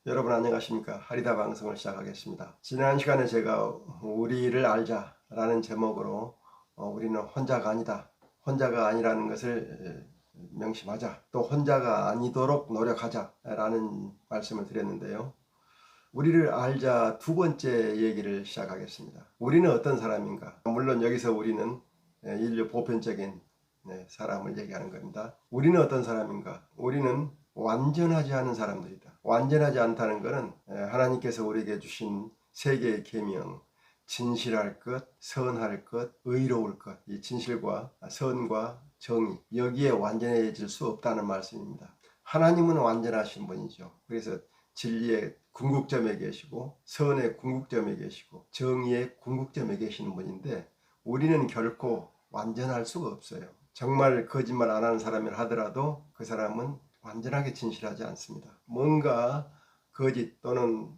여러분 안녕하십니까? 하리다 방송을 시작하겠습니다. 지난 시간에 제가 우리를 알자라는 제목으로 우리는 혼자가 아니다. 혼자가 아니라는 것을 명심하자. 또 혼자가 아니도록 노력하자라는 말씀을 드렸는데요. 우리를 알자 두 번째 얘기를 시작하겠습니다. 우리는 어떤 사람인가? 물론 여기서 우리는 인류 보편적인 사람을 얘기하는 겁니다. 우리는 어떤 사람인가? 우리는 완전하지 않은 사람들이다. 완전하지 않다는 것은 하나님께서 우리에게 주신 세 개의 계명, 진실할 것, 선할 것, 의로울 것, 이 진실과 선과 정의, 여기에 완전해질 수 없다는 말씀입니다. 하나님은 완전하신 분이죠. 그래서 진리의 궁극점에 계시고 선의 궁극점에 계시고 정의의 궁극점에 계시는 분인데 우리는 결코 완전할 수가 없어요. 정말 거짓말 안 하는 사람이라 하더라도 그 사람은 완전하게 진실하지 않습니다. 뭔가 거짓 또는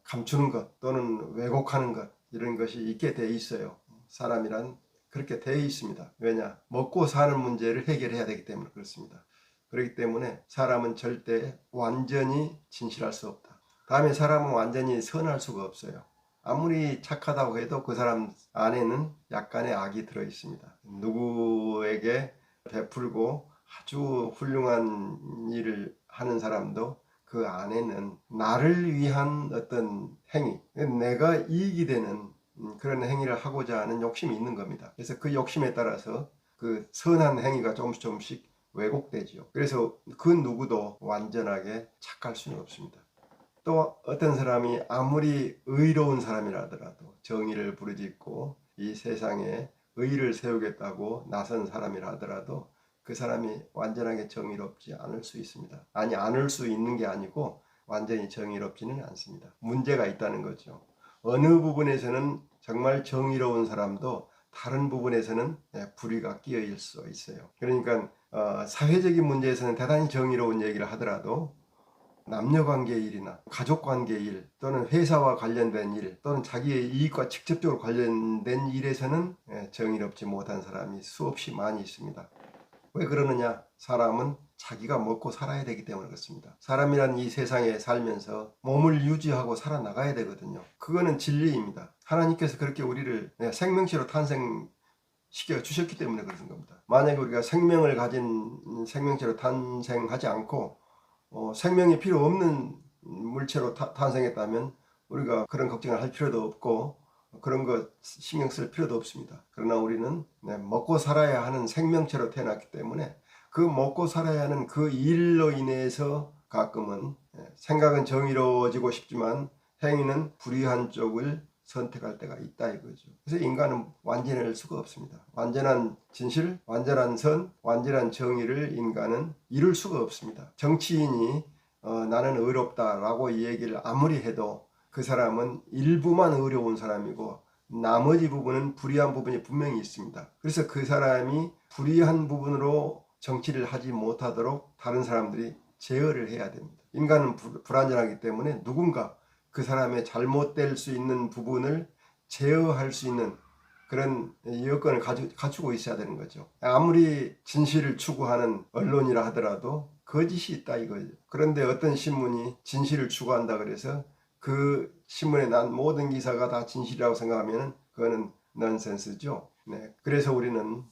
감추는 것 또는 왜곡하는 것 이런 것이 있게 돼 있어요. 사람이란 그렇게 돼 있습니다. 왜냐? 먹고 사는 문제를 해결해야 되기 때문에 그렇습니다. 그렇기 때문에 사람은 절대 완전히 진실할 수 없다. 다음에 사람은 완전히 선할 수가 없어요. 아무리 착하다고 해도 그 사람 안에는 약간의 악이 들어 있습니다. 누구에게 베풀고 아주 훌륭한 일을 하는 사람도 그 안에는 나를 위한 어떤 행위, 내가 이익이 되는 그런 행위를 하고자 하는 욕심이 있는 겁니다. 그래서 그 욕심에 따라서 그 선한 행위가 조금씩 왜곡되지요. 그래서 그 누구도 완전하게 착할 수는 없습니다. 또 어떤 사람이 아무리 의로운 사람이라 하더라도 정의를 부르짖고 이 세상에 의를 세우겠다고 나선 사람이라 하더라도 그 사람이 완전하게 정의롭지 않을 수 있습니다. 아니, 않을 수 있는 게 아니고 완전히 정의롭지는 않습니다. 문제가 있다는 거죠. 어느 부분에서는 정말 정의로운 사람도 다른 부분에서는 불의가 끼어일 수 있어요. 그러니까 사회적인 문제에서는 대단히 정의로운 얘기를 하더라도 남녀관계 일이나 가족관계 일 또는 회사와 관련된 일 또는 자기의 이익과 직접적으로 관련된 일에서는 정의롭지 못한 사람이 수없이 많이 있습니다. 왜 그러느냐? 사람은 자기가 먹고 살아야 되기 때문에 그렇습니다. 사람이란 이 세상에 살면서 몸을 유지하고 살아나가야 되거든요. 그거는 진리입니다. 하나님께서 그렇게 우리를 생명체로 탄생시켜 주셨기 때문에 그런 겁니다. 만약에 우리가 생명을 가진 생명체로 탄생하지 않고 생명이 필요 없는 물체로 탄생했다면 우리가 그런 걱정을 할 필요도 없고 그런 거 신경 쓸 필요도 없습니다. 그러나 우리는 먹고 살아야 하는 생명체로 태어났기 때문에 그 먹고 살아야 하는 그 일로 인해서 가끔은 생각은 정의로워지고 싶지만 행위는 불의한 쪽을 선택할 때가 있다 이거죠. 그래서 인간은 완전할 수가 없습니다. 완전한 진실, 완전한 선, 완전한 정의를 인간은 이룰 수가 없습니다. 정치인이 나는 의롭다라고 이 얘기를 아무리 해도 그 사람은 일부만 의로운 사람이고 나머지 부분은 불의한 부분이 분명히 있습니다. 그래서 그 사람이 불의한 부분으로 정치를 하지 못하도록 다른 사람들이 제어를 해야 됩니다. 인간은 불완전하기 때문에 누군가 그 사람의 잘못될 수 있는 부분을 제어할 수 있는 그런 여건을 갖추고 있어야 되는 거죠. 아무리 진실을 추구하는 언론이라 하더라도 거짓이 있다 이거죠. 그런데 어떤 신문이 진실을 추구한다 그래서 그 신문에 난 모든 기사가 다 진실이라고 생각하면 그거는 넌센스죠. 그래서 우리는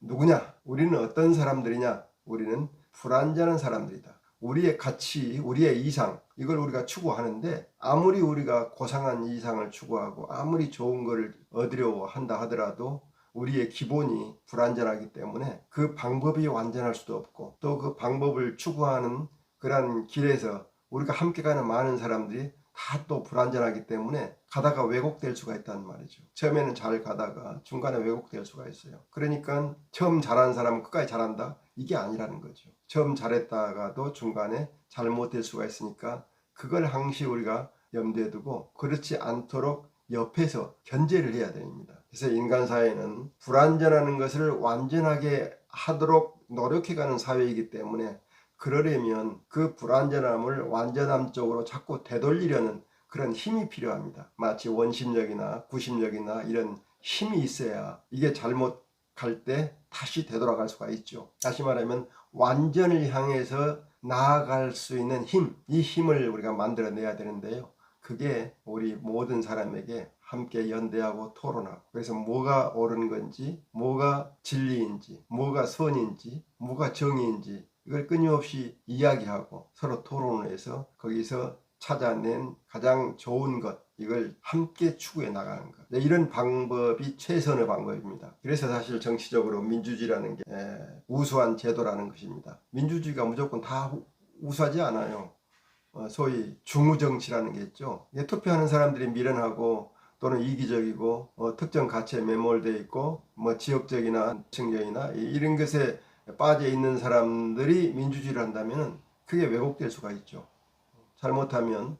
누구냐? 우리는 어떤 사람들이냐? 우리는 불완전한 사람들이다. 우리의 가치, 우리의 이상 이걸 우리가 추구하는데 아무리 우리가 고상한 이상을 추구하고 아무리 좋은 것을 얻으려고 한다 하더라도 우리의 기본이 불완전하기 때문에 그 방법이 완전할 수도 없고 또 그 방법을 추구하는 그런 길에서 우리가 함께 가는 많은 사람들이 다 또 불완전하기 때문에 가다가 왜곡될 수가 있다는 말이죠. 처음에는 잘 가다가 중간에 왜곡될 수가 있어요. 그러니까 처음 잘하는 사람은 끝까지 잘한다? 이게 아니라는 거죠. 처음 잘했다가도 중간에 잘못될 수가 있으니까 그걸 항시 우리가 염두에 두고 그렇지 않도록 옆에서 견제를 해야 됩니다. 그래서 인간 사회는 불완전하는 것을 완전하게 하도록 노력해가는 사회이기 때문에 그러려면 그 불완전함을 완전함 쪽으로 자꾸 되돌리려는 그런 힘이 필요합니다. 마치 원심력이나 구심력이나 이런 힘이 있어야 이게 잘못 갈 때 다시 되돌아갈 수가 있죠. 다시 말하면 완전을 향해서 나아갈 수 있는 힘, 이 힘을 우리가 만들어내야 되는데요. 그게 우리 모든 사람에게 함께 연대하고 토론하고, 그래서 뭐가 옳은 건지, 뭐가 진리인지, 뭐가 선인지, 뭐가 정의인지 이걸 끊임없이 이야기하고 서로 토론을 해서 거기서 찾아낸 가장 좋은 것, 이걸 함께 추구해 나가는 것. 네, 이런 방법이 최선의 방법입니다. 그래서 사실 정치적으로 민주주의라는 게 우수한 제도라는 것입니다. 민주주의가 무조건 다 우수하지 않아요. 소위 중우정치라는 게 있죠. 투표하는 사람들이 미련하고 또는 이기적이고 특정 가치에 매몰되어 있고 지역적이나 층적이나 이런 것에 빠져 있는 사람들이 민주주의를 한다면 그게 왜곡될 수가 있죠. 잘못하면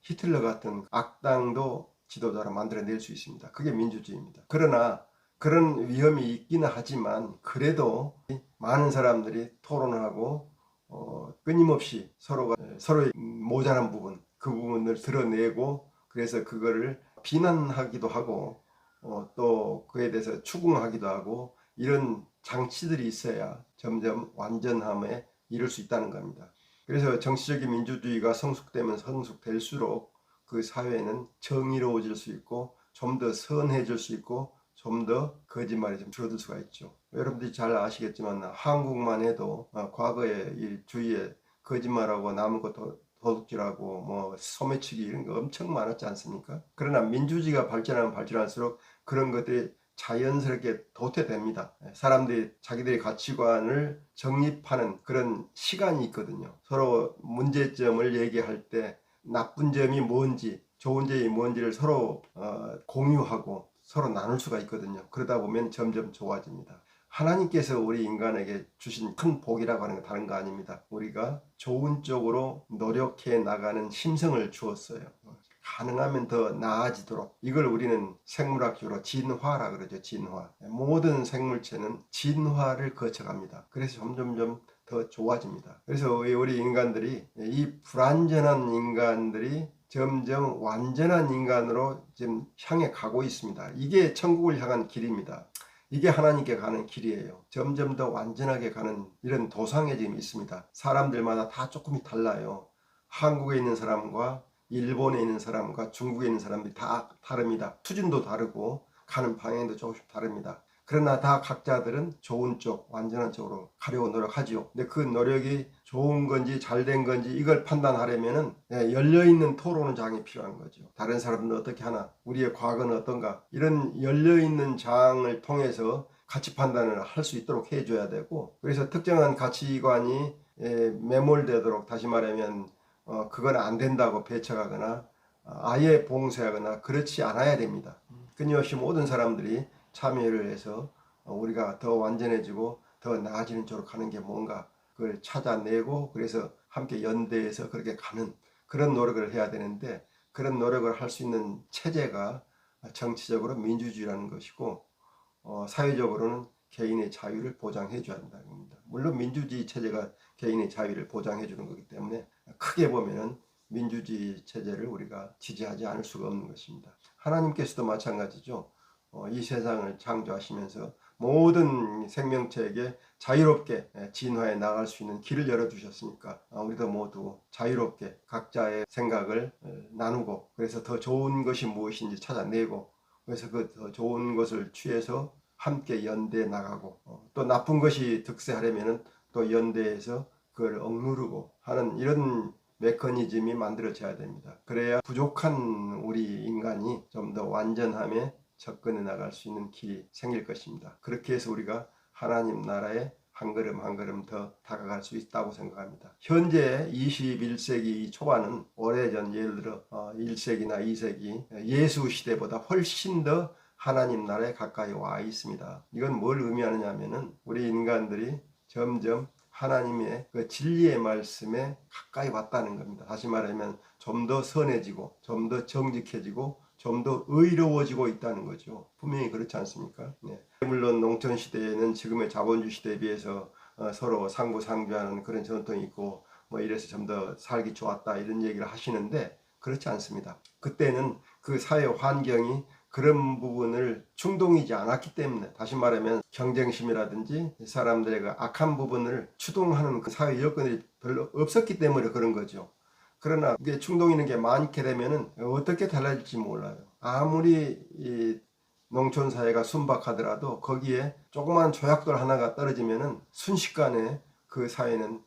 히틀러 같은 악당도 지도자로 만들어낼 수 있습니다. 그게 민주주의입니다. 그러나 그런 위험이 있기는 하지만 그래도 많은 사람들이 토론을 하고 끊임없이 서로의 모자란 부분, 그 부분을 드러내고 그래서 그거를 비난하기도 하고 또 그에 대해서 추궁하기도 하고 이런 장치들이 있어야 점점 완전함에 이를 수 있다는 겁니다. 그래서 정치적인 민주주의가 성숙되면 성숙될수록 그 사회는 정의로워질 수 있고 좀 더 선해질 수 있고 좀 더 거짓말이 좀 줄어들 수가 있죠. 여러분들이 잘 아시겠지만 한국만 해도 과거에 이 주위에 거짓말하고 남은 것도 도둑질하고 소매치기 이런 거 엄청 많았지 않습니까? 그러나 민주주의가 발전하면 발전할수록 그런 것들이 자연스럽게 도태됩니다. 사람들이 자기들의 가치관을 정립하는 그런 시간이 있거든요. 서로 문제점을 얘기할 때 나쁜 점이 뭔지 좋은 점이 뭔지를 서로 공유하고 서로 나눌 수가 있거든요. 그러다 보면 점점 좋아집니다. 하나님께서 우리 인간에게 주신 큰 복이라고 하는 건 다른 거 아닙니다. 우리가 좋은 쪽으로 노력해 나가는 심성을 주었어요. 가능하면 더 나아지도록, 이걸 우리는 생물학적으로 진화라 그러죠. 진화. 모든 생물체는 진화를 거쳐갑니다. 그래서 점점점 더 좋아집니다. 그래서 우리 인간들이, 이 불완전한 인간들이 점점 완전한 인간으로 지금 향해 가고 있습니다. 이게 천국을 향한 길입니다. 이게 하나님께 가는 길이에요. 점점 더 완전하게 가는 이런 도상에 지금 있습니다. 사람들마다 다 조금이 달라요. 한국에 있는 사람과 일본에 있는 사람과 중국에 있는 사람들이 다 다릅니다. 수준도 다르고 가는 방향도 조금씩 다릅니다. 그러나 다 각자들은 좋은 쪽, 완전한 쪽으로 가려고 노력하지요. 근데 그 노력이 좋은 건지 잘된 건지 이걸 판단하려면은 열려있는 토론장이 필요한 거죠. 다른 사람들은 어떻게 하나, 우리의 과거는 어떤가, 이런 열려있는 장을 통해서 가치 판단을 할 수 있도록 해줘야 되고, 그래서 특정한 가치관이 매몰되도록, 다시 말하면 그건 안 된다고 배척하거나 아예 봉쇄하거나 그렇지 않아야 됩니다. 끊임없이 모든 사람들이 참여를 해서 우리가 더 완전해지고 더 나아지는 쪽으로 가는 게 뭔가 그걸 찾아내고, 그래서 함께 연대해서 그렇게 가는 그런 노력을 해야 되는데, 그런 노력을 할 수 있는 체제가 정치적으로 민주주의라는 것이고 사회적으로는 개인의 자유를 보장해 줘야 한다는 겁니다. 물론 민주주의 체제가 개인의 자유를 보장해 주는 거기 때문에 크게 보면은 민주주의 체제를 우리가 지지하지 않을 수가 없는 것입니다. 하나님께서도 마찬가지죠. 이 세상을 창조하시면서 모든 생명체에게 자유롭게 진화해 나갈 수 있는 길을 열어주셨으니까 우리도 모두 자유롭게 각자의 생각을 나누고, 그래서 더 좋은 것이 무엇인지 찾아내고, 그래서 그 더 좋은 것을 취해서 함께 연대해 나가고, 또 나쁜 것이 득세하려면 또 연대해서 그걸 억누르고 하는 이런 메커니즘이 만들어져야 됩니다. 그래야 부족한 우리 인간이 좀 더 완전함에 접근해 나갈 수 있는 길이 생길 것입니다. 그렇게 해서 우리가 하나님 나라에 한 걸음 한 걸음 더 다가갈 수 있다고 생각합니다. 현재 21세기 초반은 오래전, 예를 들어 1세기나 2세기 예수 시대보다 훨씬 더 하나님 나라에 가까이 와 있습니다. 이건 뭘 의미하느냐 하면은 우리 인간들이 점점 하나님의 그 진리의 말씀에 가까이 왔다는 겁니다. 다시 말하면 좀 더 선해지고 좀 더 정직해지고 좀 더 의로워지고 있다는 거죠. 분명히 그렇지 않습니까? 네. 물론 농촌 시대에는 지금의 자본주의 시대에 비해서 서로 상부상조하는 그런 전통이 있고 이래서 좀 더 살기 좋았다 이런 얘기를 하시는데 그렇지 않습니다. 그때는 그 사회 환경이 그런 부분을 충동이지 않았기 때문에, 다시 말하면 경쟁심이라든지 사람들의 그 악한 부분을 추동하는 그 사회 여건이 별로 없었기 때문에 그런 거죠. 그러나 이게 충동 있는 게 많게 되면은 어떻게 달라질지 몰라요. 아무리 이 농촌 사회가 순박하더라도 거기에 조그만 조약돌 하나가 떨어지면은 순식간에 그 사회는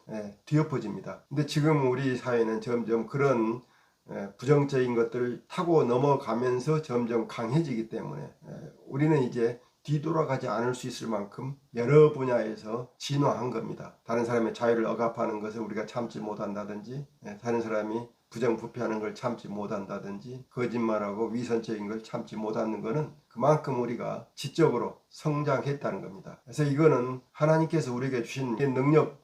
뒤엎어집니다. 근데 지금 우리 사회는 점점 그런 부정적인 것들을 타고 넘어가면서 점점 강해지기 때문에 우리는 이제 뒤돌아가지 않을 수 있을 만큼 여러 분야에서 진화한 겁니다. 다른 사람의 자유를 억압하는 것을 우리가 참지 못한다든지, 다른 사람이 부정부패하는 걸 참지 못한다든지, 거짓말하고 위선적인 걸 참지 못하는 것은 그만큼 우리가 지적으로 성장했다는 겁니다. 그래서 이거는 하나님께서 우리에게 주신 능력,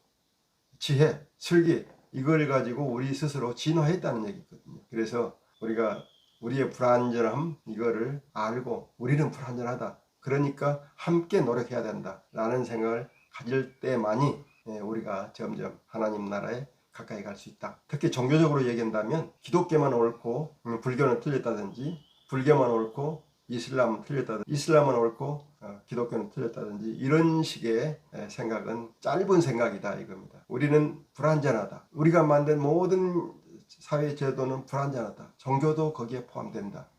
지혜, 슬기, 이걸 가지고 우리 스스로 진화했다는 얘기거든요. 그래서 우리가 우리의 불완전함, 이거를 알고 우리는 불완전하다, 그러니까 함께 노력해야 된다 라는 생각을 가질 때만이 우리가 점점 하나님 나라에 가까이 갈 수 있다. 특히 종교적으로 얘기한다면 기독교만 옳고 불교는 틀렸다든지, 불교만 옳고 이슬람은 틀렸다든지, 이슬람은 옳고 기독교는 틀렸다든지, 이런 식의 생각은 짧은 생각이다 이겁니다. 우리는 불완전하다. 우리가 만든 모든 사회 제도는 불완전하다. 종교도 거기에 포함된다.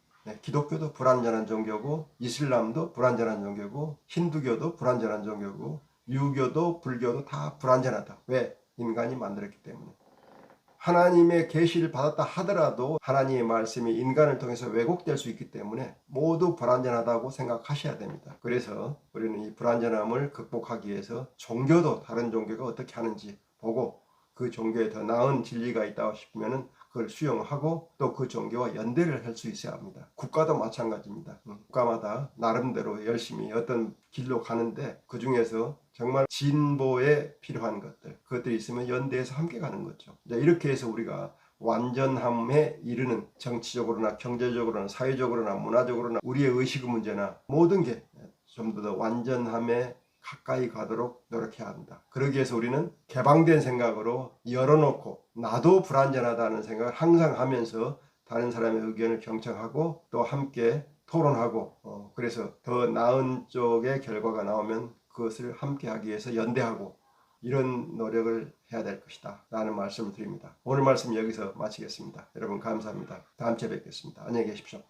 기독교도 불완전한 종교고, 이슬람도 불완전한 종교고, 힌두교도 불완전한 종교고, 유교도 불교도 다 불완전하다. 왜? 인간이 만들었기 때문에. 하나님의 계시를 받았다 하더라도 하나님의 말씀이 인간을 통해서 왜곡될 수 있기 때문에 모두 불완전하다고 생각하셔야 됩니다. 그래서 우리는 이 불완전함을 극복하기 위해서 종교도 다른 종교가 어떻게 하는지 보고, 그 종교에 더 나은 진리가 있다고 싶으면 그걸 수용하고 또 그 종교와 연대를 할 수 있어야 합니다. 국가도 마찬가지입니다. 국가마다 나름대로 열심히 어떤 길로 가는데 그 중에서 정말 진보에 필요한 것들, 그것들이 있으면 연대해서 함께 가는 거죠. 이렇게 해서 우리가 완전함에 이르는, 정치적으로나 경제적으로나 사회적으로나 문화적으로나 우리의 의식 문제나 모든 게 좀 더 완전함에 가까이 가도록 노력해야 한다. 그러기 위해서 우리는 개방된 생각으로 열어놓고, 나도 불완전하다는 생각을 항상 하면서 다른 사람의 의견을 경청하고 또 함께 토론하고, 그래서 더 나은 쪽의 결과가 나오면 그것을 함께 하기 위해서 연대하고, 이런 노력을 해야 될 것이다 라는 말씀을 드립니다. 오늘 말씀 여기서 마치겠습니다. 여러분 감사합니다. 다음 주에 뵙겠습니다. 안녕히 계십시오.